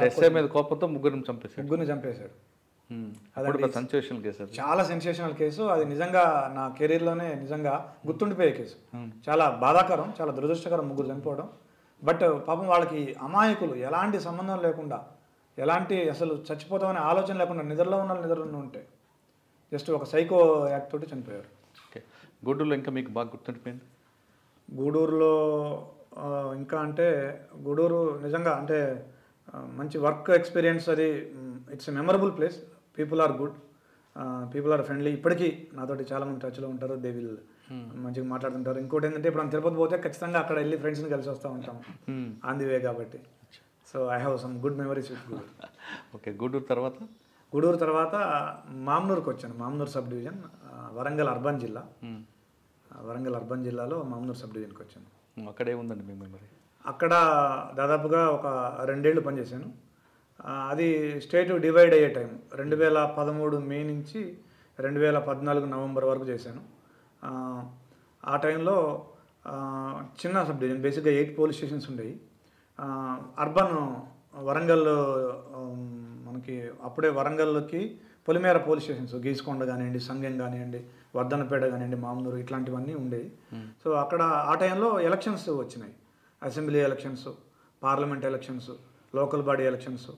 SI మీద కోపంతో ముగ్గురిని చంపేశాడు. అదండి సెన్సేషనల్ కేసు, చాలా సెన్సేషనల్ కేసు. అది నిజంగా నా కెరీర్లోనే నిజంగా గుర్తుండిపోయే కేసు. చాలా బాధాకరం, చాలా దురదృష్టకరం ముగ్గురు చనిపోవడం. బట్ పాపం వాళ్ళకి అమాయకులు, ఎలాంటి సంబంధం లేకుండా, ఎలాంటి అసలు చచ్చిపోతామనే ఆలోచన లేకుండా నిద్రలో ఉంటే జస్ట్ ఒక సైకో యాక్ట్ తోటి చనిపోయారు. ఓకే. గూడూరులో ఇంకా మీకు బాగా గుర్తుండిపోయింది? గూడూరులో ఇంకా అంటే గూడూరు నిజంగా అంటే మంచి వర్క్ ఎక్స్పీరియన్స్. అది it's a memorable place. People are good, people are friendly. ఇప్పటికీ నాతోటి చాలామంది టచ్లో ఉంటారు. దే విల్ మంచిగా మాట్లాడుతుంటారు. ఇంకోటి ఏంటంటే ఇప్పుడు తిరుపతి పోతే ఖచ్చితంగా అక్కడ వెళ్ళి ఫ్రెండ్స్ని కలిసి వస్తూ ఉంటాం ఆన్ ది వే కాబట్టి. So I have some good memories with Gudur. Okay. Gudur తర్వాత మామ్నూరుకి వచ్చాను. Mamnoor sub division, Warangal urban జిల్లా. వరంగల్ అర్బన్ జిల్లాలో మామ్నూరు సబ్ డివిజన్కి వచ్చాను. అక్కడే ఉందండి మీ మెమరీ? అక్కడ దాదాపుగా ఒక 2 ఏళ్ళు పనిచేశాను. అది స్టేట్ డివైడ్ అయ్యే టైం 2013 మే నుంచి 2014 నవంబర్ వరకు చేశాను. ఆ టైంలో చిన్న సబ్ డివిజన్, బేసిక్గా 8 పోలీస్ స్టేషన్స్ ఉండేవి. అర్బన్ వరంగల్, మనకి అప్పుడే వరంగల్కి పొలిమేర పోలీస్ స్టేషన్స్, గీసుకొండ కానివ్వండి, సంగెం కానివ్వండి, వర్ధనపేట కానివ్వండి, మామనూరు, ఇట్లాంటివన్నీ ఉండేవి. సో అక్కడ ఆ టైంలో ఎలక్షన్స్ వచ్చినాయి. Assembly elections, parliament elections, local body elections,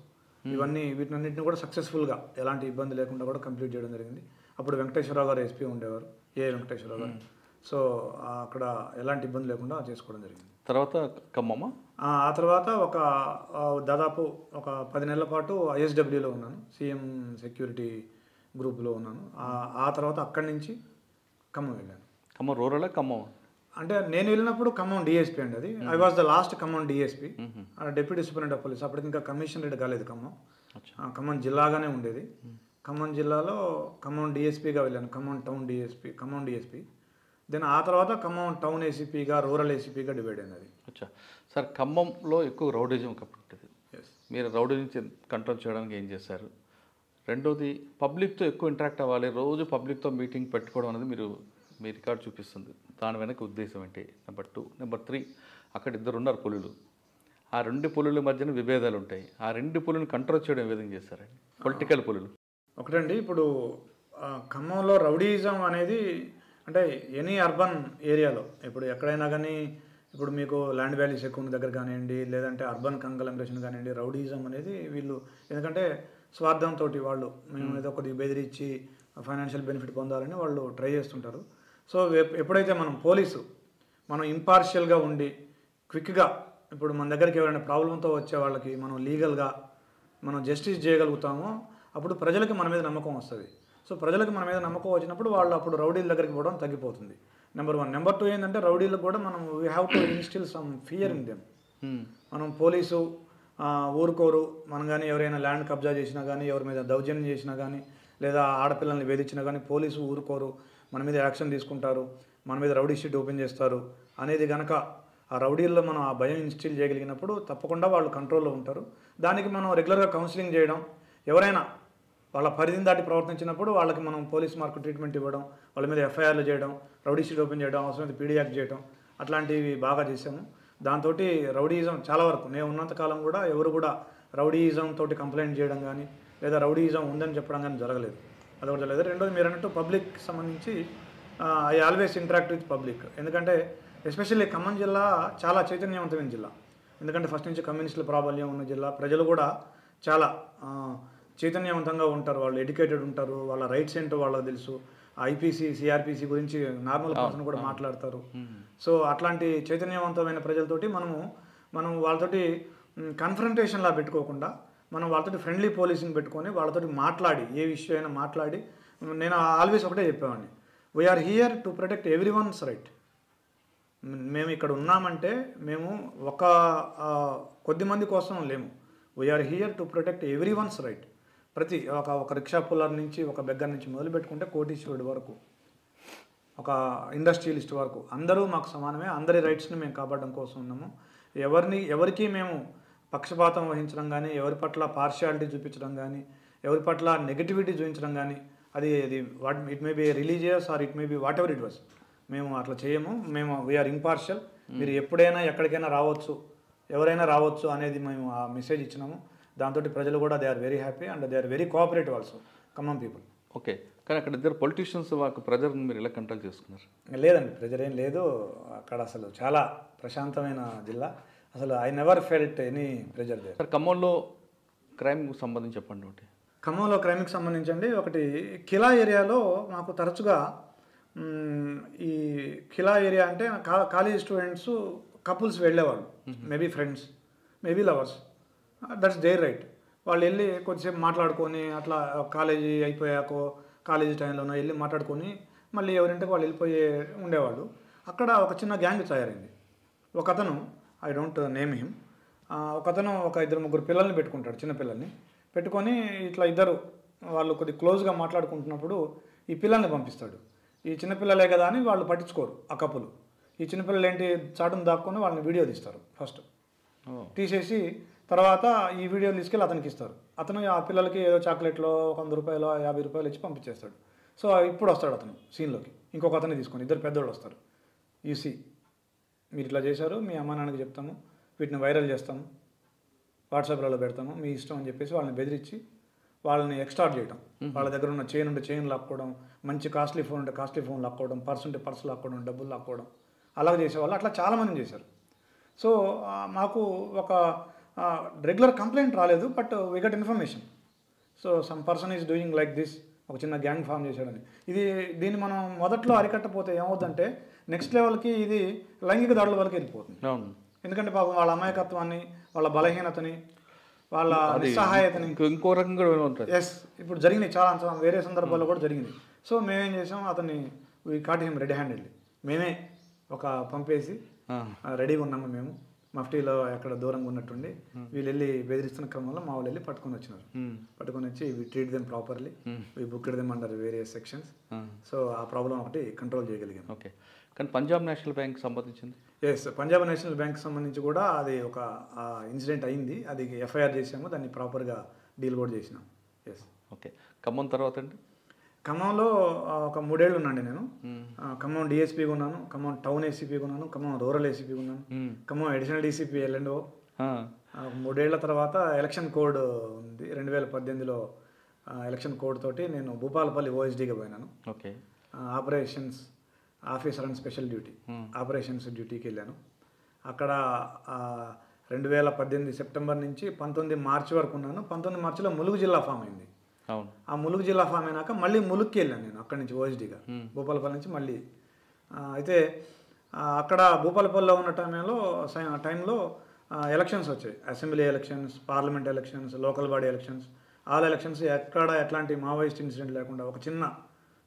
వీటన్నిటిని కూడా సక్సెస్ఫుల్గా ఎలాంటి ఇబ్బంది లేకుండా కూడా కంప్లీట్ చేయడం జరిగింది. అప్పుడు వెంకటేశ్వరరావు గారు ఎస్పీ ఉండేవారు, వెంకటేశ్వరరావు గారు. సో అక్కడ ఎలాంటి ఇబ్బంది లేకుండా చేసుకోవడం జరిగింది. తర్వాత ఖమ్మమా? ఆ తర్వాత దాదాపు ఒక 10 నెలల పాటు ఐఎస్డబ్ల్యూలో ఉన్నాను, సీఎం సెక్యూరిటీ గ్రూప్లో ఉన్నాను. ఆ తర్వాత అక్కడి నుంచి ఖమ్మం వెళ్ళాను. ఖమ్మం రూరల్? ఖమ్మం అంటే నేను వెళ్ళినప్పుడు ఖమ్మం డిఎస్పీ అండి. అది I was the last Khammam DSP, deputy superintendent of police. అప్పటికి ఇంకా కమిషనరేట్ కాలేదు ఖమ్మం. ఖమ్మం జిల్లాగానే ఉండేది. ఖమ్మం జిల్లాలో ఖమ్మం డిఎస్పీగా వెళ్ళాను, ఖమ్మం డిఎస్పీ. దెన్ ఆ తర్వాత ఖమ్మం టౌన్ ఏసీపీగా, రూరల్ ఏసీపీగా డివైడ్ అయింది. అది సార్, ఖమ్మంలో ఎక్కువ రౌడిజం ఉంటుంది. మీరు రౌడిజం కంట్రోల్ చేయడానికి ఏం చేశారు? రెండోది, పబ్లిక్తో ఎక్కువ ఇంటరాక్ట్ అవ్వాలి, రోజు పబ్లిక్తో మీటింగ్ పెట్టుకోవడం అనేది మీ రికార్డు చూపిస్తుంది. దాని వెనక ఉద్దేశం ఏంటి? నెంబర్ 2. నెంబర్ 3, అక్కడ 2 ఉన్నారు పులులు. ఆ 2 పులుల మధ్యన విభేదాలు ఉంటాయి. ఆ 2 పులులను కంట్రోల్ చేయడం ఏ విధంగా చేస్తారండి? పొలిటికల్ పులులు ఒకటండి. ఇప్పుడు ఖమ్మంలో రౌడీయిజం అనేది అంటే ఎనీ అర్బన్ ఏరియాలో ఇప్పుడు ఎక్కడైనా కానీ, ఇప్పుడు మీకు ల్యాండ్ వాల్యూస్ ఎక్కువ ఉన్న దగ్గర కానివ్వండి, లేదంటే అర్బన్ కంగ్లమరేషన్ కానివ్వండి, రౌడీయిజం అనేది వీళ్ళు ఎందుకంటే స్వార్థంతో వాళ్ళు మేము ఏదో కొద్దిగా బెదిరించి ఫైనాన్షియల్ బెనిఫిట్ పొందాలని వాళ్ళు ట్రై చేస్తుంటారు. సో ఎప్పుడైతే మనం ఇంపార్షియల్గా ఉండి క్విక్గా, ఇప్పుడు మన దగ్గరికి ఎవరైనా ప్రాబ్లంతో వచ్చే వాళ్ళకి మనం లీగల్గా మనం జస్టిస్ చేయగలుగుతామో అప్పుడు ప్రజలకి మన మీద నమ్మకం వస్తుంది. సో ప్రజలకు మన మీద నమ్మకం వచ్చినప్పుడు వాళ్ళు అప్పుడు రౌడీల దగ్గరికి పోవడం తగ్గిపోతుంది. నెంబర్ 1. నెంబర్ 2 ఏంటంటే రౌడీలకు కూడా మనం we have to instil some fear in them. మనం పోలీసు ఊరుకోరు. మనం కానీ ఎవరైనా ల్యాండ్ కబ్జా చేసినా కానీ, ఎవరి మీద దౌర్జన్యం చేసినా కానీ, లేదా ఆడపిల్లల్ని వేధించినా కానీ పోలీసు ఊరుకోరు, మన మీద యాక్షన్ తీసుకుంటారు, మన మీద రౌడీ షీట్ ఓపెన్ చేస్తారు అనేది కనుక ఆ రౌడీల్లో మనం ఆ భయం ఇన్స్టిల్ చేయగలిగినప్పుడు తప్పకుండా వాళ్ళు కంట్రోల్లో ఉంటారు. దానికి మనం రెగ్యులర్గా కౌన్సిలింగ్ చేయడం, ఎవరైనా వాళ్ళ పరిధిని దాటి ప్రవర్తించినప్పుడు వాళ్ళకి మనం పోలీస్ మార్క్ ట్రీట్మెంట్ ఇవ్వడం, వాళ్ళ మీద ఎఫ్ఐఆర్లు చేయడం, రౌడీ షీట్ ఓపెన్ చేయడం, అవసరమైతే పీడీ యాక్ట్ చేయడం, అట్లాంటివి బాగా చేసాము. దాంతో రౌడీయిజం చాలా వరకు నేను ఉన్నంతకాలం కూడా ఎవరు కూడా రౌడీయిజం తోటి కంప్లైంట్ చేయడం కానీ, లేదా రౌడీయిజం ఉందని చెప్పడం కానీ జరగలేదు. అదొకటి జరగలేదు. రెండోది, మీరు అన్నట్టు పబ్లిక్ సంబంధించి I always interact with public. ఎందుకంటే ఎస్పెషల్లీ ఖమ్మం జిల్లా చాలా చైతన్యవంతమైన జిల్లా. ఎందుకంటే ఫస్ట్ నుంచి కమ్యూనిస్టుల ప్రాబల్యం ఉన్న జిల్లా. ప్రజలు కూడా చాలా చైతన్యవంతంగా ఉంటారు, వాళ్ళు ఎడ్యుకేటెడ్ ఉంటారు, వాళ్ళ రైట్స్ ఏంటో వాళ్ళకి తెలుసు. ఐపీసీ, సిఆర్పిసి గురించి నార్మల్ పర్సన్ కూడా మాట్లాడతారు. సో అట్లాంటి చైతన్యవంతమైన ప్రజలతోటి మనం వాళ్ళతోటి కన్ఫరంటేషన్లా పెట్టుకోకుండా మనం వాళ్ళతోటి ఫ్రెండ్లీ పోలీసింగ్ పెట్టుకొని వాళ్ళతోటి మాట్లాడి, ఏ విషయం అయినా మాట్లాడి, నేను ఆల్వేస్ ఒకటే చెప్పేవాడిని, we are here to protect every one's right. మేము ఇక్కడ ఉన్నామంటే మేము ఒక కొద్ది మంది కోసం లేము. We are here to protect every one's right. ప్రతి ఒక రిక్షా పుల్లర్ నుంచి, ఒక బెగ్గర్ నుంచి మొదలు పెట్టుకుంటే కోటీశ్వరుడి వరకు, ఒక ఇండస్ట్రియలిస్ట్ వరకు అందరూ మాకు సమానమే. అందరి రైట్స్ని మేము కాపాడడం కోసం ఉన్నాము. ఎవరికి మేము పక్షపాతం వహించడం కానీ, ఎవరి పట్ల పార్షియాలిటీ చూపించడం కానీ, ఎవరి పట్ల నెగిటివిటీ చూపించడం కానీ, అది it may be religious or it may be whatever it was, మేము అట్లా చేయము. మేము వీఆర్ ఇంపార్షియల్. మీరు ఎప్పుడైనా ఎక్కడికైనా రావచ్చు, ఎవరైనా రావచ్చు అనేది మేము ఆ మెసేజ్ ఇచ్చినాము. దాంతో ప్రజలు కూడా they are very happy and they are very cooperative also Khammam people. Okay, కానీ అక్కడ ఇద్దరు పొలిటీషియన్స్ వాళ్ళకి ప్రెజర్ మీరు ఎలా కంట్రోల్ చేసుకున్నారు? లేదండి, ప్రెజర్ ఏం లేదు అక్కడ. అసలు చాలా ప్రశాంతమైన జిల్లా. అసలు I never felt any pressure they. Sir, ఖమ్మంలో క్రైమ్ సంబంధించి చెప్పండి. ఒకటి ఖమ్మంలో క్రైమ్కి సంబంధించండి, ఒకటి కిలా ఏరియాలో మాకు తరచుగా ఈ కిలా ఏరియా అంటే కాలేజ్ స్టూడెంట్స్ కపుల్స్ వెళ్ళేవాళ్ళు, maybe friends, maybe lovers, that's their right. వాళ్ళు వెళ్ళి కొద్దిసేపు మాట్లాడుకొని అట్లా కాలేజీ అయిపోయాకో కాలేజీ టైంలోనో వెళ్ళి మాట్లాడుకొని మళ్ళీ ఎవరింటికి వాళ్ళు వెళ్ళిపోయే ఉండేవాళ్ళు. అక్కడ ఒక చిన్న గ్యాంగ్ తయారైంది. ఒకతను, ఐ డోంట్ నేమ్ హిమ్, ఒకతను ఒక 2-3 పిల్లల్ని పెట్టుకుంటాడు, చిన్న పిల్లల్ని పెట్టుకొని ఇట్లా ఇద్దరు వాళ్ళు కొద్ది క్లోజ్గా మాట్లాడుకుంటున్నప్పుడు ఈ పిల్లల్ని పంపిస్తాడు. ఈ చిన్నపిల్లలే కదా అని వాళ్ళు పట్టించుకోరు ఆ కప్పులు. ఈ చిన్నపిల్లలు ఏంటి చాటును దాక్కొని వాళ్ళని వీడియో తీస్తారు. ఫస్ట్ తీసేసి తర్వాత ఈ వీడియోలు తీసుకెళ్ళి అతనికి ఇస్తారు. అతను ఆ పిల్లలకి ఏదో చాక్లెట్లో 100 రూపాయలు 50 రూపాయలు ఇచ్చి పంపించేస్తాడు. సో ఇప్పుడు వస్తాడు అతను సీన్లోకి, ఇంకొక అతన్ని తీసుకొని 2 పెద్దోళ్ళు వస్తారు. యూసీ మీరు ఇట్లా చేశారు, మీ అమ్మా నాన్నకి చెప్తాము, వీటిని వైరల్ చేస్తాము, వాట్సాప్లలో పెడతాము, మీ ఇష్టం అని చెప్పేసి వాళ్ళని బెదిరించి వాళ్ళని ఎక్స్టార్ట్ చేయడం. వాళ్ళ దగ్గర ఉన్న చైన్ ఉంటే చైన్ లాక్కోవడం, మంచి కాస్ట్లీ ఫోన్ ఉంటే కాస్ట్లీ ఫోన్ లాక్కోవడం, పర్స్ ఉంటే పర్స్ లాక్కోవడం, డబ్బులు లాక్కోవడం, అలాగ చేసేవాళ్ళు. అట్లా చాలామంది చేశారు. సో మాకు ఒక రెగ్యులర్ కంప్లైంట్ రాలేదు, but we got information. So some person is doing like this, ఒక చిన్న గ్యాంగ్ ఫామ్ చేశాడని. దీన్ని మనం మొదట్లో అరికట్టపోతే ఏమవుతుందంటే నెక్స్ట్ లెవెల్కి ఇది లైంగిక దాడుల వరకు వెళ్ళిపోతుంది. ఎందుకంటే పాపం వాళ్ళ అమాయకత్వాన్ని, వాళ్ళ బలహీనతని, వాళ్ళ నిస్సహాయతని ఇంకో రకంగా ఉంటుంది. ఎస్, ఇప్పుడు జరిగినాయి చాలా వేరే సందర్భాల్లో కూడా జరిగింది. సో మేమేం చేసాం, అతన్ని we caught him ready handedly. మేమే ఒక పంపేసి రెడీగా ఉన్నాము. మేము మఫ్టీలో ఎక్కడ దూరంగా ఉన్నట్టుండి వీళ్ళు వెళ్ళి బెదిరిస్తున్న క్రమంలో మా వాళ్ళు వెళ్ళి పట్టుకొని వచ్చినారు. పట్టుకొని వచ్చి we treat them properly, we booked them under various sections. So ఆ ప్రాబ్లం ఒకటి కంట్రోల్ చేయగలిగాం. ఓకే, కానీ పంజాబ్ నేషనల్ బ్యాంక్ సంబంధించింది? ఎస్, పంజాబ్ నేషనల్ బ్యాంక్ సంబంధించి కూడా అది ఒక ఇన్సిడెంట్ అయింది. అది ఎఫ్ఐఆర్ చేసాము, దాన్ని ప్రాపర్గా డీల్ కూడా చేసినాం. ఎస్. ఓకే, ఖమ్మం తర్వాత అండి? ఖమ్మంలో ఒక 3 ఏళ్ళు ఉన్నాండి నేను. ఖమ్మం డిఎస్పీగా ఉన్నాను, ఖమ్మం టౌన్ ఏసీపీగా ఉన్నాను, ఖమ్మం రూరల్ ఏసీపీగా ఉన్నాను, ఖమ్మం అడిషనల్ డీసీపీ ఎల్ఎండ్ఓ. 3 ఏళ్ల తర్వాత ఎలక్షన్ కోడ్ ఉంది 2018లో. ఎలక్షన్ కోడ్ తోటి నేను భూపాలపల్లి ఓఎస్డీగా పోయినాను. Okay, operations officer and special duty, operations డ్యూటీకి వెళ్ళాను. అక్కడ 2018 సెప్టెంబర్ నుంచి 19 మార్చి వరకు ఉన్నాను. 19 మార్చిలో ములుగు జిల్లా ఫామ్ అయింది. ఆ ములుగు జిల్లా ఫామ్ అయినాక మళ్ళీ ములుగుకి వెళ్ళాను నేను, అక్కడి నుంచి ఓఎస్డీగా భూపాలపల్లి నుంచి మళ్ళీ. అయితే అక్కడ భూపాలపల్లిలో ఉన్న టైంలో ఎలక్షన్స్ వచ్చాయి. Assembly elections, parliament elections, local body elections, all elections. ఎక్కడ ఎట్లాంటి మావోయిస్ట్ ఇన్సిడెంట్ లేకుండా, ఒక చిన్న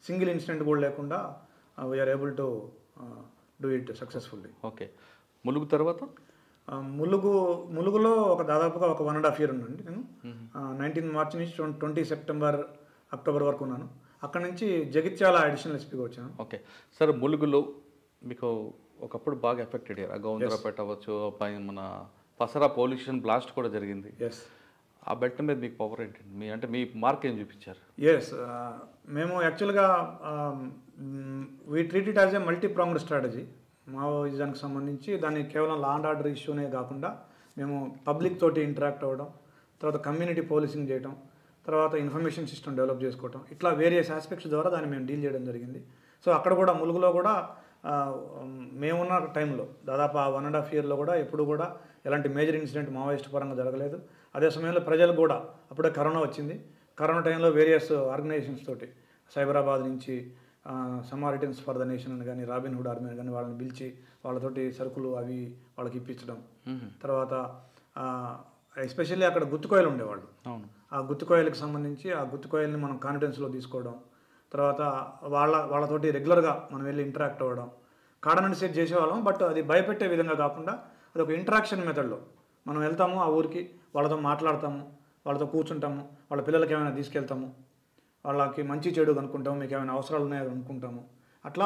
సింగిల్ ఇన్సిడెంట్ కూడా లేకుండా we are able to do it successfully. Okay, Mulugu తర్వాత? ములుగులో దాదాపుగా ఒక 1.5 year ఉన్నాను నేను. 19 మార్చి నుంచి 20 సెప్టెంబర్ అక్టోబర్ వరకు ఉన్నాను. అక్కడ నుంచి జగిత్యాల అడిషనల్ ఎస్పీగా వచ్చాను. ఓకే సార్, ములుగులో మీకు ఒకప్పుడు బాగా ఎఫెక్ట్ అయ్యారు. గౌందరపేట అవ్వచ్చు, మన పసరా పొల్యూషన్ బ్లాస్ట్ కూడా జరిగింది. ఎస్. ఆ బెట్ట మీద మీకు పవర్ ఏంటండి? మీ మార్క్ ఏం చూపించారు? ఎస్, మేము యాక్చువల్గా we treat it as a multi pronged strategy. మావోయిజానికి సంబంధించి దాన్ని కేవలం లా అండ్ ఆర్డర్ ఇష్యూనే కాకుండా మేము పబ్లిక్ తోటి ఇంటరాక్ట్ అవ్వడం, తర్వాత కమ్యూనిటీ పోలీసింగ్ చేయడం, తర్వాత ఇన్ఫర్మేషన్ సిస్టమ్ డెవలప్ చేసుకోవడం, ఇట్లా వేరియస్ ఆస్పెక్ట్స్ ద్వారా దాన్ని మేము డీల్ చేయడం జరిగింది. సో అక్కడ కూడా ములుగులో కూడా మేమున్న టైంలో దాదాపు ఆ 1.5 yearలో కూడా ఎప్పుడు కూడా ఎలాంటి మేజర్ ఇన్సిడెంట్ మావోయిస్ట్ పరంగా జరగలేదు. అదే సమయంలో ప్రజలు కూడా అప్పుడే కరోనా వచ్చింది. కరోనా టైంలో వేరియస్ ఆర్గనైజేషన్స్ తోటి, సైబరాబాద్ నుంచి సమారిటన్స్ ఫర్ ద నేషన్ అని కానీ, రాబిన్హుడ్ ఆర్మీ అని కానీ వాళ్ళని పిలిచి వాళ్ళతోటి సరుకులు అవి వాళ్ళకి ఇప్పించడం. తర్వాత ఎస్పెషల్లీ అక్కడ గుత్తుకోయలు ఉండేవాళ్ళు. ఆ గుత్తుకోయలకు సంబంధించి ఆ గుత్తుకోయల్ని మనం కాన్ఫిడెన్స్లో తీసుకోవడం, తర్వాత వాళ్ళతోటి రెగ్యులర్గా మనం వెళ్ళి ఇంటరాక్ట్ అవ్వడం, కాడనని సెట్ చేసేవాళ్ళం. బట్ అది భయపెట్టే విధంగా కాకుండా అది ఒక ఇంటరాక్షన్ మెథడ్లో మనం వెళ్తాము, ఆ ఊరికి వాళ్ళతో మాట్లాడతాము, వాళ్ళతో కూర్చుంటాము, వాళ్ళ పిల్లలకి ఏమైనా తీసుకెళ్తాము, వాళ్ళకి మంచి చెడు కనుక్కుంటాము, మీకు ఏమైనా అవసరాలు ఉన్నాయో అనుకుంటాము. అట్లా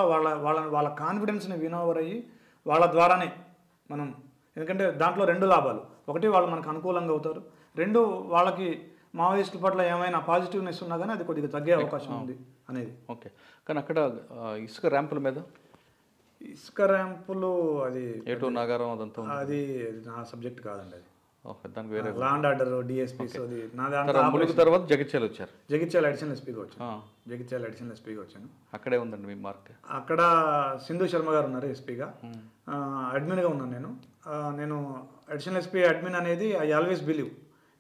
వాళ్ళ కాన్ఫిడెన్స్ని వినోవర్ అయ్యి వాళ్ళ ద్వారానే మనం, ఎందుకంటే దాంట్లో 2 లాభాలు. ఒకటి, వాళ్ళు మనకు అనుకూలంగా అవుతారు. 2, వాళ్ళకి మావోయిస్టుల పట్ల ఏమైనా పాజిటివ్నెస్ ఉన్నా కానీ అది కొద్దిగా తగ్గే అవకాశం ఉంది అనేది. ఓకే, కానీ అక్కడ ఇసుక ర్యాంపుల మీద ఇసుక ర్యాంపులు అది ఏటూ నాగారం అదంతా ఉంది. అది నా సబ్జెక్ట్ కాదండి. అది దానికి వేరే లా అండ్ ఆర్డర్ డిఎస్పీస్ అది నా ములుగు తర్వాత జగిత్యాల వచ్చారు. జగిత్యాల అడిషనల్ ఎస్పీగా వచ్చాను. జగిత్యాల అడిషనల్ ఎస్పీగా వచ్చాను. అక్కడే ఉందండి మీ మార్క్. అక్కడ సింధు శర్మ గారు ఉన్నారు ఎస్పీగా. అడ్మిన్గా ఉన్నాను నేను. నేను అడిషనల్ ఎస్పీ అడ్మిన్ అనేది I always believe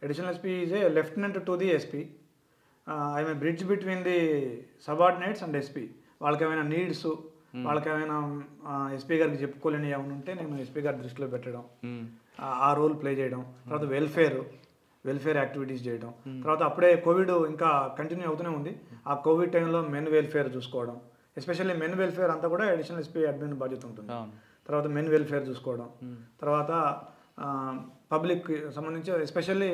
additional SP is a lieutenant to the SP. I may bridge between the subordinates and SP. వాళ్ళకి ఏమైనా నీడ్స్, వాళ్ళకి ఏమైనా ఎస్పీ గారికి చెప్పుకోలేని ఏమైనా ఉంటే నేను ఎస్పీ గారి దృష్టిలో పెట్టడం, ఆ రోల్ ప్లే చేయడం. తర్వాత వెల్ఫేర్ యాక్టివిటీస్ చేయడం. తర్వాత అప్పుడే కోవిడ్ ఇంకా కంటిన్యూ అవుతూనే ఉంది. ఆ కోవిడ్ టైంలో మెన్ వెల్ఫేర్ చూసుకోవడం, ఎస్పెషల్లీ మెన్ వెల్ఫేర్ అంతా కూడా అడిషనల్ ఎస్పీ అడ్మిన్ బాధ్యత ఉంటుంది. తర్వాత మెన్ వెల్ఫేర్ చూసుకోవడం. తర్వాత పబ్లిక్ సంబంధించి ఎస్పెషల్లీ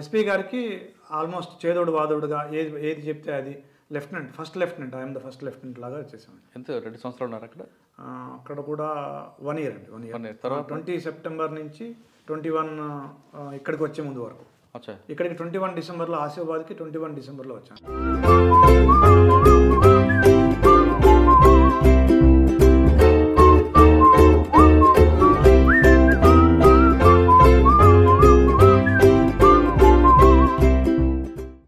ఎస్పీ గారికి ఆల్మోస్ట్ చేదోడు వాదోడుగా ఏది చెప్తే అది first lieutenant I'm the first lieutenant లాగా వచ్చేసాను. ఎంత 2 సంవత్సరాలు ఉన్నారు అక్కడ? అక్కడ కూడా 1 year అండి. 1 year తర్వాత 20 September నుంచి 21 ఇక్కడికి వచ్చే ముందు వరకు. ఇక్కడికి 21 Decemberలో ఆసిఫాబాద్కి 21 Decemberలో వచ్చాను.